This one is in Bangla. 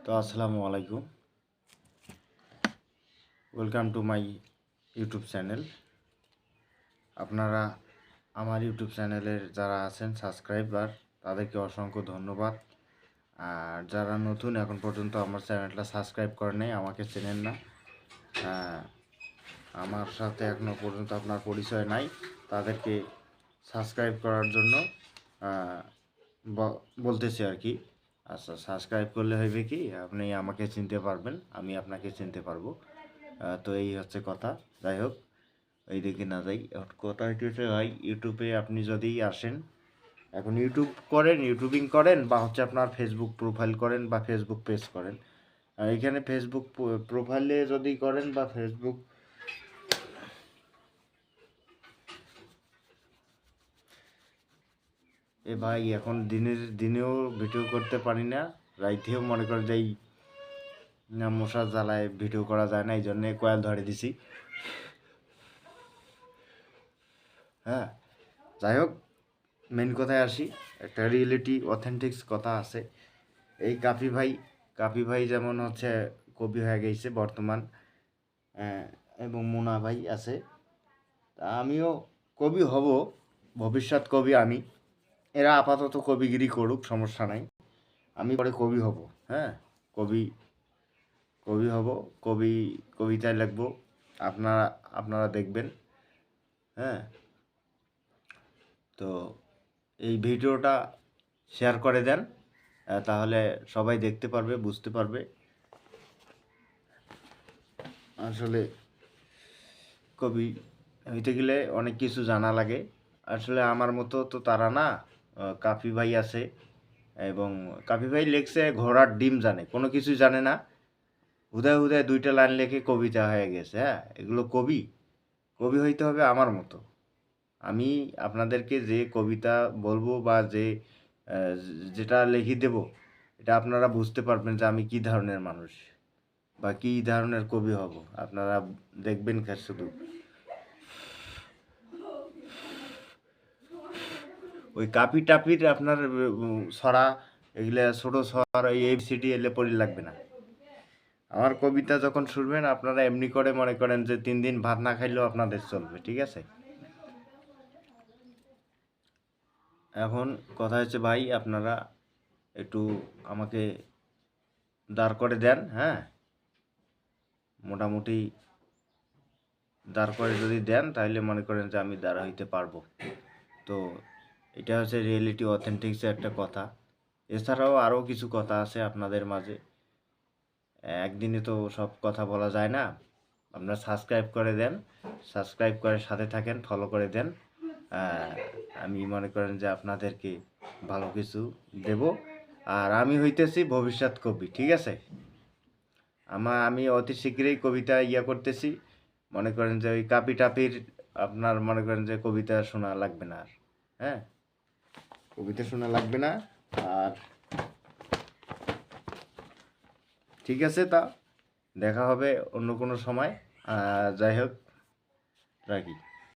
তো আসসালামু আলাইকুম, welcome to my YouTube channel. আপনারা আমার ইউটিউব চ্যানেলের যারা আছেন সাবস্ক্রাইবার, তাদেরকে অসংখ্য ধন্যবাদ। আর যারা নতুন এখন পর্যন্ত আমার চ্যানেলটা সাবস্ক্রাইব করেন নাই, আমাকে চেনেন না, আমার সাথে এখনও পর্যন্ত আপনার পরিচয় নাই, তাদেরকে সাবস্ক্রাইব করার জন্য বলতেছি আর কি। আচ্ছা, সাবস্ক্রাইব করলে হইবে কি, আপনি আমাকে চিনতে পারবেন, আমি আপনাকে চিনতে পারবো। তো এই হচ্ছে কথা। যাই হোক, এই দিকে না যাই, কথা হচ্ছে ভাই, ইউটিউবে আপনি যদি আসেন, এখন ইউটিউব করেন, ইউটিউবিং করেন, বা হচ্ছে আপনার ফেসবুক প্রোফাইল করেন বা ফেসবুক পেজ করেন। আর এখানে ফেসবুক প্রোফাইলে যদি করেন বা ফেসবুক ভাই, এখন দিনেও ভিডিও করতে পারি না, রাইতেও মনে করেন যে মশার জ্বালায় ভিডিও করা যায় না, এই জন্যে কয়েল ধরে দিছি। হ্যাঁ, যাই হোক, মেন কথায় আসি। একটা রিয়েলিটি অথেন্টিক্স কথা আছে। এই কাপি ভাই যেমন হচ্ছে কবি হয়ে গেছে বর্তমান, এবং মুনা ভাই আছে। তা আমিও কবি হব, ভবিষ্যৎ কবি আমি। এরা আপাতত কবিগিরি করুক, সমস্যা নাই, আমি পরে কবি হব। হ্যাঁ, কবি কবি হব, কবিতায় লিখবো, আপনারা দেখবেন। হ্যাঁ, তো এই ভিডিওটা শেয়ার করে দেন, তাহলে সবাই দেখতে পারবে, বুঝতে পারবে। আসলে কবি হইতে গেলে অনেক কিছু জানা লাগে। আসলে আমার মতো তো তারা না, কাফি ভাই আছে, এবং কাফি ভাই লেখছে ঘোড়ার ডিম জানে, কোনো কিছুই জানে না, হুদায় হুদায় 2টা লাইন লেখে কবিতা হয়ে গেছে। হ্যাঁ, এগুলো কবি কবি হইতে হবে আমার মতো। আমি আপনাদেরকে যে কবিতা বলবো বা যেটা লিখে দেব, এটা আপনারা বুঝতে পারবেন যে আমি কী ধরনের মানুষ বা কী ধরনের কবি হব। আপনারা দেখবেন শুধু ওই কাপি টাপির আপনার ছড়া, এগুলা ছোটো ছড়া, এই ABCD এলে পড়ি লাগবে না। আমার কবিতা যখন শুনবেন, আপনারা এমনি করে মনে করেন যে 3 দিন ভাত না খাইলেও আপনাদের চলবে, ঠিক আছে? এখন কথা হচ্ছে ভাই, আপনারা একটু আমাকে দাঁড় করে দেন। হ্যাঁ, মোটামুটি দাঁড় করে যদি দেন, তাহলে মনে করেন যে আমি দাঁড় হইতে পারবো। তো এটা হচ্ছে রিয়েলিটি অথেন্টিক্সের একটা কথা। এছাড়াও আরও কিছু কথা আছে আপনাদের মাঝে, একদিনে তো সব কথা বলা যায় না। আপনারা সাবস্ক্রাইব করে দেন, সাবস্ক্রাইব করে সাথে থাকেন, ফলো করে দেন। আমি মনে করেন যে আপনাদেরকে ভালো কিছু দেব। আর আমি হইতেছি ভবিষ্যৎ কবি, ঠিক আছে? আমি অতি শীঘ্রই কবিতা করতেছি। মনে করেন যে ওই কাপি টাপির আপনার মনে করেন যে কবিতা শোনা লাগবে না আর। হ্যাঁ, কবিতা শোনা লাগবে না। আর ঠিক আছে, তা দেখা হবে অন্য কোনো সময়। যাই হোক, রাখি।